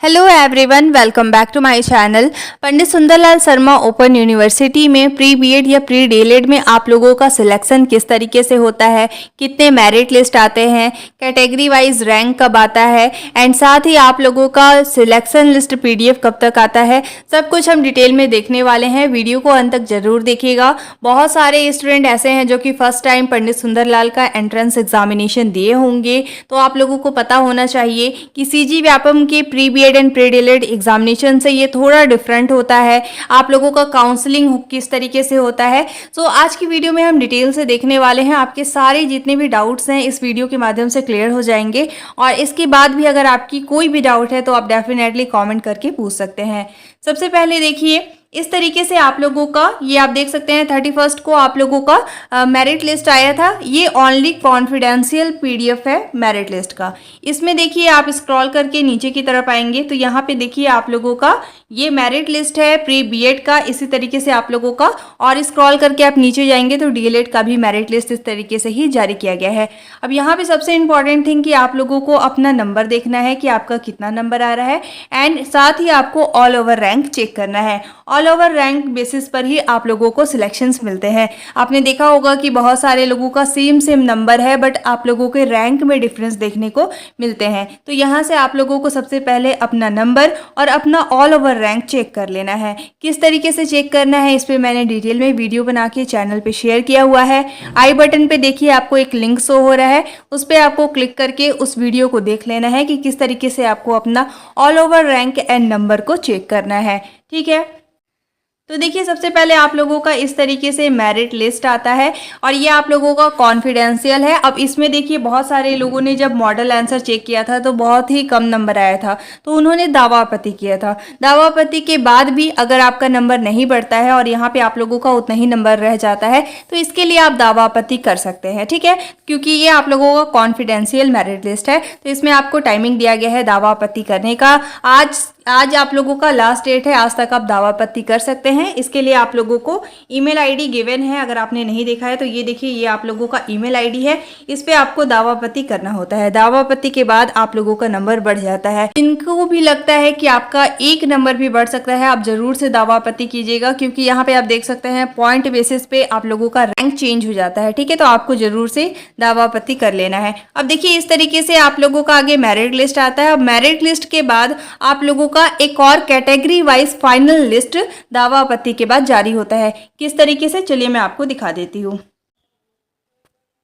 Hello everyone, welcome back to my channel. Pandit Sundarlal Sharma open university में pre BEd या pre DElEd में आप लोगों का सिलेक्शन किस तरीके से होता है, कितने मेरिट लिस्ट आते हैं, कैटेगरी वाइज रैंक कब आता है एंड साथ ही आप लोगों का सिलेक्शन लिस्ट पीडीएफ कब तक आता है, सब कुछ हम डिटेल में देखने वाले हैं। वीडियो को अंत तक जरूर देखिएगा। बहुत सारे स्टूडेंट ऐसे हैं जो कि फर्स्ट टाइम पंडित सुंदरलाल का एंट्रेंस एग्जामिनेशन दिए होंगे, तो आप लोगों को पता होना चाहिए कि सीजी व्यापम के pre BEd and pre DElEd examination से ये थोड़ा डिफरेंट होता है। आप लोगों का काउंसलिंग किस तरीके से होता है, सो आज की वीडियो में हम डिटेल से देखने वाले हैं। आपके सारे जितने भी डाउट्स हैं इस वीडियो के माध्यम से क्लियर हो जाएंगे और इसके बाद भी अगर आपकी कोई भी डाउट है तो आप डेफिनेटली कमेंट करके पूछ सकते हैं। सबसे पहले देखिए, इस तरीके से आप लोगों का ये आप देख सकते हैं 31 को आप लोगों का मेरिट लिस्ट आया था। ये ओनली कॉन्फिडेंशियल पीडीएफ है मेरिट लिस्ट का। इसमें देखिए आप स्क्रॉल करके नीचे की तरफ आएंगे तो यहाँ पे देखिए आप लोगों का ये मेरिट लिस्ट है प्री बीएड का, इसी तरीके से आप लोगों का, और स्क्रॉल करके आप नीचे जाएंगे तो डीएलएड का भी मेरिट लिस्ट इस तरीके से ही जारी किया गया है। अब यहाँ पे सबसे इंपॉर्टेंट थिंग कि आप लोगों को अपना नंबर देखना है कि आपका कितना नंबर आ रहा है एंड साथ ही आपको ऑल ओवर रैंक चेक करना है। ऑल ओवर रैंक बेसिस पर ही आप लोगों को सिलेक्शंस मिलते हैं। आपने देखा होगा कि बहुत सारे लोगों का सेम नंबर है बट आप लोगों के रैंक में डिफरेंस देखने को मिलते हैं। तो यहाँ से आप लोगों को सबसे पहले अपना नंबर और अपना ऑल ओवर रैंक चेक कर लेना है। किस तरीके से चेक करना है इस पे मैंने डिटेल में वीडियो बना के चैनल पे शेयर किया हुआ है। आई बटन पे देखिए आपको एक लिंक शो हो रहा है, उस पर आपको क्लिक करके उस वीडियो को देख लेना है कि किस तरीके से आपको अपना all over rank and number को चेक करना है। ठीक है, तो देखिए सबसे पहले आप लोगों का इस तरीके से मेरिट लिस्ट आता है और ये आप लोगों का कॉन्फिडेंशियल है। अब इसमें देखिए बहुत सारे लोगों ने जब मॉडल आंसर चेक किया था तो बहुत ही कम नंबर आया था, तो उन्होंने दावा आपत्ति किया था। दावा आपत्ति के बाद भी अगर आपका नंबर नहीं बढ़ता है और यहाँ पे आप लोगों का उतना ही नंबर रह जाता है तो इसके लिए आप दावा आपत्ति कर सकते हैं। ठीक है, क्योंकि ये आप लोगों का कॉन्फिडेंशियल मेरिट लिस्ट है तो इसमें आपको टाइमिंग दिया गया है दावा आपत्ति करने का। आज आप लोगों का लास्ट डेट है, आज तक आप दावा आपत्ति कर सकते हैं। इसके लिए आप लोगों को ईमेल आईडी गिवन है, अगर आपने नहीं देखा है तो ये देखिए ये आप लोगों का ईमेल आईडी है, इस पे आपको दावा आपत्ति करना होता है। दावा आपत्ति के बाद आप लोगों का नंबर बढ़ जाता है। इनको भी लगता है कि आपका एक नंबर भी बढ़ सकता है, आप जरूर से दावा आपत्ति कीजिएगा क्योंकि यहाँ पे आप देख सकते हैं पॉइंट बेसिस पे आप लोगों का रैंक चेंज हो जाता है। ठीक है, तो आपको जरूर से दावा आपत्ति कर लेना है। अब देखिए इस तरीके से आप लोगों का आगे मेरिट लिस्ट आता है। अब मेरिट लिस्ट के बाद आप लोगों का एक और कैटेगरी वाइज फाइनल लिस्ट दावा आपत्ति के बाद जारी होता है। किस तरीके से, चलिए मैं आपको दिखा देती हूँ।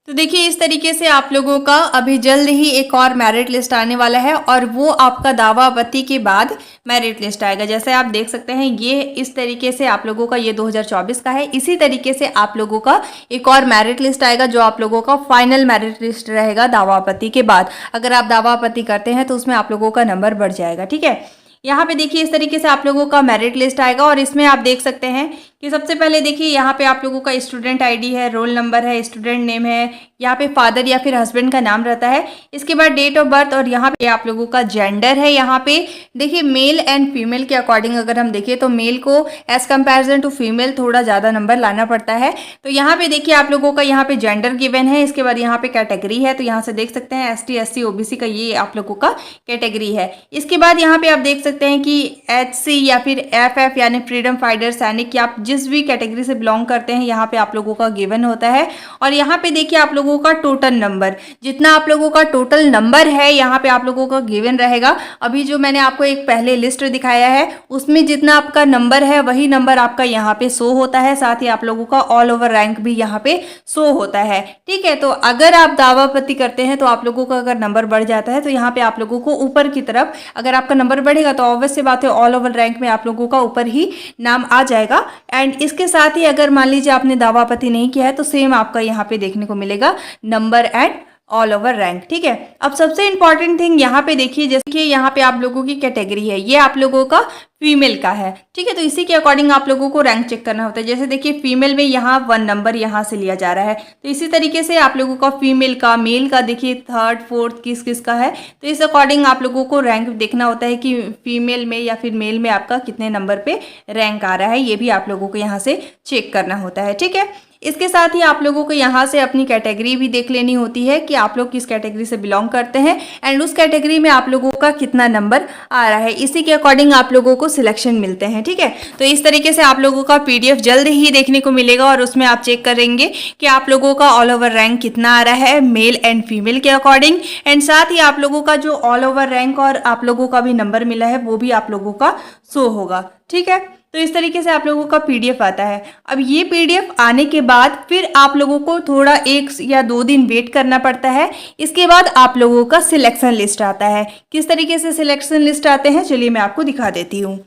तो देखिए इस तरीके से आप लोगों का अभी जल्द ही एक और मेरिट लिस्ट आने वाला है और वो आपका दावा आपत्ति के बाद मेरिट लिस्ट आएगा। जैसे आप देख सकते हैं ये इस तरीके से आप लोगों का ये 2024 का है। इसी तरीके से आप लोगों का एक और मेरिट लिस्ट आएगा जो आप लोगों का फाइनल मेरिट लिस्ट रहेगा दावा आपत्ति के बाद। अगर आप दावा आपत्ति करते हैं तो उसमें आप लोगों का नंबर बढ़ जाएगा। ठीक है, यहाँ पे देखिए इस तरीके से आप लोगों का मेरिट लिस्ट आएगा और इसमें आप देख सकते हैं कि सबसे पहले देखिए यहाँ पे आप लोगों का स्टूडेंट आईडी है, रोल नंबर है, स्टूडेंट नेम है, यहाँ पे फादर या फिर हस्बैंड का नाम रहता है, इसके बाद डेट ऑफ बर्थ और यहाँ पे आप लोगों का जेंडर है। यहाँ पे देखिए मेल एंड फीमेल के अकॉर्डिंग अगर हम देखें तो मेल को एज कंपेरिजन टू फीमेल थोड़ा ज़्यादा नंबर लाना पड़ता है। तो यहाँ पे देखिए आप लोगों का यहाँ पे जेंडर गिवन है, इसके बाद यहाँ पे कैटेगरी है, तो यहाँ से देख सकते हैं ST SC OBC का ये आप लोगों का कैटेगरी है। इसके बाद यहाँ पे आप देख सकते हैं कि HC या फिर FF यानी फ्रीडम फाइटर सैनिक, आप जिस भी कैटेगरी से बिलोंग करते हैं यहाँ पे आप लोगों का गिवन होता है। और यहाँ पे देखिए आप लोगों का टोटल नंबर, जितना आप लोगों का टोटल नंबर है यहाँ पे आप लोगों का गिवन रहेगा। अभी जो मैंने आपको एक पहले लिस्ट दिखाया है उसमें जितना आपका नंबर है वही नंबर आपका यहाँ पे शो होता है, साथ ही आप लोगों का ऑल ओवर रैंक भी यहाँ पे शो होता है। ठीक है, तो अगर आप दावा आपत्ति करते हैं तो आप लोगों का अगर नंबर बढ़ जाता है तो यहाँ पे आप लोगों को ऊपर की तरफ, अगर आपका नंबर बढ़ेगा तो ऑब्वियस सी बात है ऑल ओवर रैंक में आप लोगों का ऊपर ही नाम आ जाएगा। एंड इसके साथ ही अगर मान लीजिए आपने दावा आपत्ति नहीं किया है तो सेम आपका यहाँ पे देखने को मिलेगा number and all over rank. ठीक है, अब सबसे इंपॉर्टेंट थिंग यहाँ पे देखिए, जैसे कि यहाँ पे आप लोगों की कैटेगरी है, ये आप लोगों का फीमेल का है। ठीक है, तो इसी के अकॉर्डिंग आप लोगों को रैंक चेक करना होता है। जैसे देखिए फीमेल में यहाँ 1 नंबर यहाँ से लिया जा रहा है, तो इसी तरीके से आप लोगों का फीमेल का, मेल का देखिए 3rd 4th किस किस का है, तो इस अकॉर्डिंग आप लोगों को रैंक देखना होता है कि फीमेल में या फिर मेल में आपका कितने नंबर पे रैंक आ रहा है, ये भी आप लोगों को यहाँ से चेक करना होता है। ठीक है, इसके साथ ही आप लोगों को यहाँ से अपनी कैटेगरी भी देख लेनी होती है कि आप लोग किस कैटेगरी से बिलोंग करते हैं एंड उस कैटेगरी में आप लोगों का कितना नंबर आ रहा है, इसी के अकॉर्डिंग आप लोगों को सिलेक्शन मिलते हैं। ठीक है, तो इस तरीके से आप लोगों का पीडीएफ जल्द ही देखने को मिलेगा और उसमें आप चेक करेंगे कि आप लोगों का ऑल ओवर रैंक कितना आ रहा है मेल एंड फीमेल के अकॉर्डिंग, एंड साथ ही आप लोगों का जो ऑल ओवर रैंक और आप लोगों का भी नंबर मिला है वो भी आप लोगों का शो होगा। ठीक है, तो इस तरीके से आप लोगों का पीडीएफ आता है। अब ये पीडीएफ आने के बाद फिर आप लोगों को थोड़ा 1 या 2 दिन वेट करना पड़ता है। इसके बाद आप लोगों का सिलेक्शन लिस्ट आता है। किस तरीके से सिलेक्शन लिस्ट आते हैं चलिए मैं आपको दिखा देती हूँ।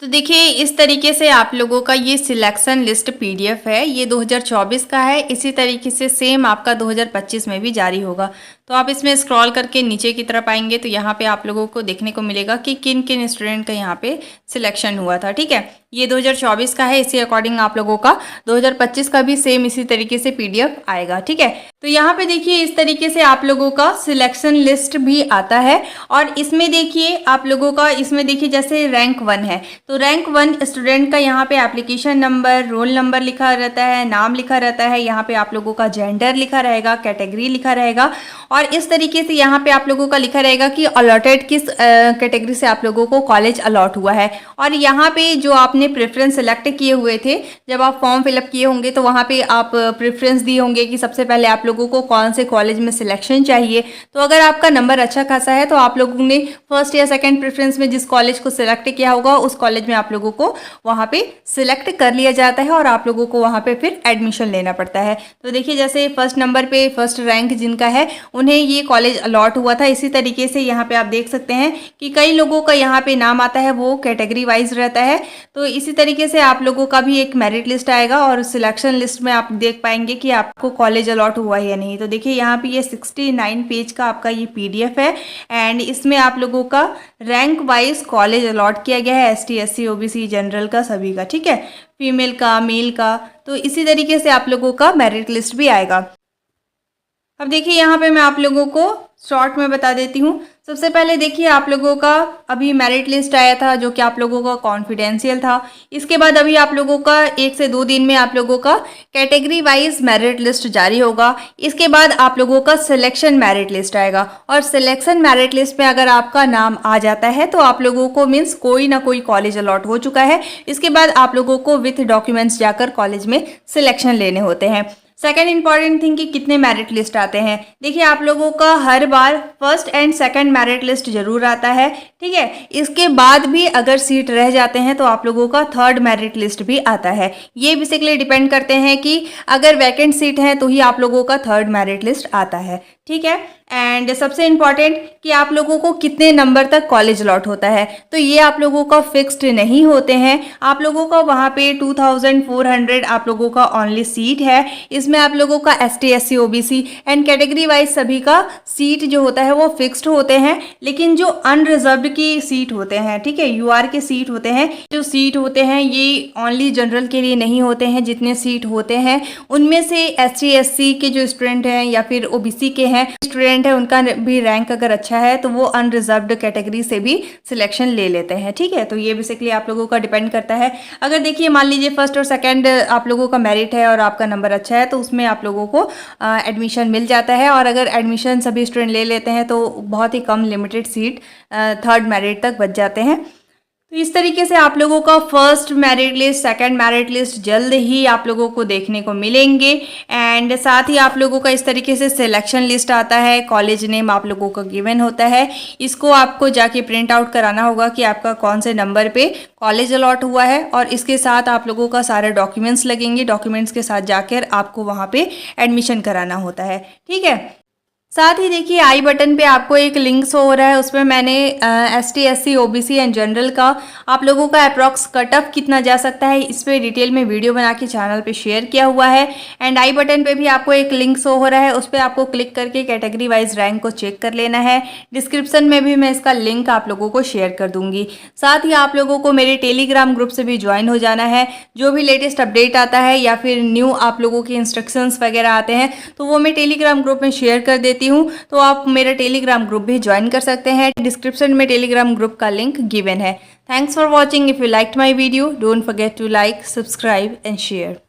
तो देखिए इस तरीके से आप लोगों का ये सिलेक्शन लिस्ट पीडीएफ है, ये 2024 का है। इसी तरीके से सेम आपका 2025 में भी जारी होगा। तो आप इसमें स्क्रॉल करके नीचे की तरफ आएंगे तो यहाँ पे आप लोगों को देखने को मिलेगा कि किन किन स्टूडेंट का यहाँ पे सिलेक्शन हुआ था। ठीक है, ये 2024 का है, इसी अकॉर्डिंग आप लोगों का 2025 का भी सेम इसी तरीके से पीडीएफ आएगा। ठीक है, तो यहाँ पे देखिए इस तरीके से आप लोगों का सिलेक्शन लिस्ट भी आता है और इसमें देखिए आप लोगों का इसमें देखिए जैसे रैंक 1 है तो रैंक 1 स्टूडेंट का यहाँ पे एप्लीकेशन नंबर, रोल नंबर लिखा रहता है, नाम लिखा रहता है, यहाँ पे आप लोगों का जेंडर लिखा रहेगा, कैटेगरी लिखा रहेगा और इस तरीके से यहाँ पे आप लोगों का लिखा रहेगा कि अलॉटेड किस कैटेगरी से आप लोगों को कॉलेज अलॉट हुआ है। और यहाँ पे जो आपने प्रेफरेंस सेलेक्ट किए हुए थे, जब आप फॉर्म फिलअप किए होंगे तो वहाँ पे आप प्रेफरेंस दिए होंगे कि सबसे पहले आप लोगों को कौन से कॉलेज में सिलेक्शन चाहिए। तो अगर आपका नंबर अच्छा खासा है तो आप लोगों ने फर्स्ट या सेकेंड प्रेफरेंस में जिस कॉलेज को सिलेक्ट किया होगा उस कॉलेज में आप लोगों को वहाँ पे सिलेक्ट कर लिया जाता है और आप लोगों को वहाँ पे फिर एडमिशन लेना पड़ता है। तो देखिए जैसे फर्स्ट नंबर पे फर्स्ट रैंक जिनका है उन्हें ये कॉलेज अलॉट हुआ था। इसी तरीके से यहाँ पे आप देख सकते हैं कि कई लोगों का यहाँ पे नाम आता है वो कैटेगरी वाइज रहता है। तो इसी तरीके से आप लोगों का भी एक मेरिट लिस्ट आएगा और सिलेक्शन लिस्ट में आप देख पाएंगे कि आपको कॉलेज अलॉट हुआ है या नहीं। तो देखिए यहाँ पे ये 69 पेज का आपका ये पीडीएफ है एंड इसमें आप लोगों का रैंक वाइज कॉलेज अलॉट किया गया है, ST SC OBC जनरल का सभी का। ठीक है, फीमेल का, मेल का। तो इसी तरीके से आप लोगों का मेरिट लिस्ट भी आएगा। अब देखिए यहाँ पे मैं आप लोगों को शॉर्ट में बता देती हूँ। सबसे पहले देखिए आप लोगों का अभी मेरिट लिस्ट आया था जो कि आप लोगों का कॉन्फिडेंशियल था। इसके बाद अभी आप लोगों का 1 से 2 दिन में आप लोगों का कैटेगरी वाइज मेरिट लिस्ट जारी होगा। इसके बाद आप लोगों का सिलेक्शन मेरिट लिस्ट आएगा और सिलेक्शन मेरिट लिस्ट में अगर आपका नाम आ जाता है तो आप लोगों को मीन्स कोई ना कोई कॉलेज अलॉट हो चुका है। इसके बाद आप लोगों को विथ डॉक्यूमेंट्स जाकर कॉलेज में सिलेक्शन लेने होते हैं। सेकेंड इंपॉर्टेंट थिंग कि कितने मेरिट लिस्ट आते हैं। देखिए आप लोगों का हर बार first and second merit list जरूर आता है। ठीक है, इसके बाद भी अगर सीट रह जाते हैं तो आप लोगों का थर्ड मेरिट लिस्ट भी आता है। ये बेसिकली डिपेंड करते हैं कि अगर वैकेंट सीट है तो ही आप लोगों का थर्ड मेरिट लिस्ट आता है। ठीक है, एंड सबसे इम्पॉर्टेंट कि आप लोगों को कितने नंबर तक कॉलेज अलॉट होता है तो ये आप लोगों का फिक्स्ड नहीं होते हैं। आप लोगों का वहाँ पे 2400 आप लोगों का ओनली सीट है। इसमें आप लोगों का ST SC OBC and category wise सभी का सीट जो होता है वो फिक्स्ड होते हैं, लेकिन जो अनरिजर्व्ड की सीट होते हैं, ठीक है, UR के सीट होते हैं, जो सीट होते हैं ये ओनली जनरल के लिए नहीं होते हैं। जितने सीट होते हैं उनमें से ST SC के जो स्टूडेंट हैं या फिर OBC के हैं स्टूडेंट है उनका भी रैंक अगर अच्छा है तो वो अनरिजर्व्ड कैटेगरी से भी सिलेक्शन ले लेते हैं। ठीक है, तो ये बेसिकली आप लोगों का डिपेंड करता है। अगर देखिए मान लीजिए फर्स्ट और सेकंड आप लोगों का मेरिट है और आपका नंबर अच्छा है तो उसमें आप लोगों को एडमिशन मिल जाता है और अगर एडमिशन सभी स्टूडेंट ले लेते हैं तो बहुत ही कम लिमिटेड सीट थर्ड मेरिट तक बच जाते हैं। तो इस तरीके से आप लोगों का first merit list, second merit list जल्द ही आप लोगों को देखने को मिलेंगे एंड साथ ही आप लोगों का इस तरीके से सिलेक्शन लिस्ट आता है। कॉलेज नेम आप लोगों का गिवन होता है, इसको आपको जाके प्रिंट आउट कराना होगा कि आपका कौन से नंबर पे कॉलेज अलॉट हुआ है और इसके साथ आप लोगों का सारे डॉक्यूमेंट्स लगेंगे। डॉक्यूमेंट्स के साथ जाकर आपको वहाँ पे एडमिशन कराना होता है। ठीक है, साथ ही देखिए आई बटन पे आपको एक लिंक शो हो रहा है, उसमें मैंने ST SC OBC and general का आप लोगों का अप्रॉक्स कट ऑफ कितना जा सकता है इस पे डिटेल में वीडियो बना के चैनल पे शेयर किया हुआ है। एंड आई बटन पे भी आपको एक लिंक शो हो रहा है, उस पर आपको क्लिक करके कैटेगरी वाइज रैंक को चेक कर लेना है। डिस्क्रिप्शन में भी मैं इसका लिंक आप लोगों को शेयर कर दूंगी। साथ ही आप लोगों को मेरे टेलीग्राम ग्रुप से भी ज्वाइन हो जाना है। जो भी लेटेस्ट अपडेट आता है या फिर न्यू आप लोगों के इंस्ट्रक्शंस वगैरह आते हैं तो वो मैं टेलीग्राम ग्रुप में शेयर कर देती हूँ, तो आप मेरा टेलीग्राम ग्रुप भी ज्वाइन कर सकते हैं। डिस्क्रिप्शन में टेलीग्राम ग्रुप का लिंक गिवन है। Thanks for watching. If you liked my video don't forget to like, subscribe and share.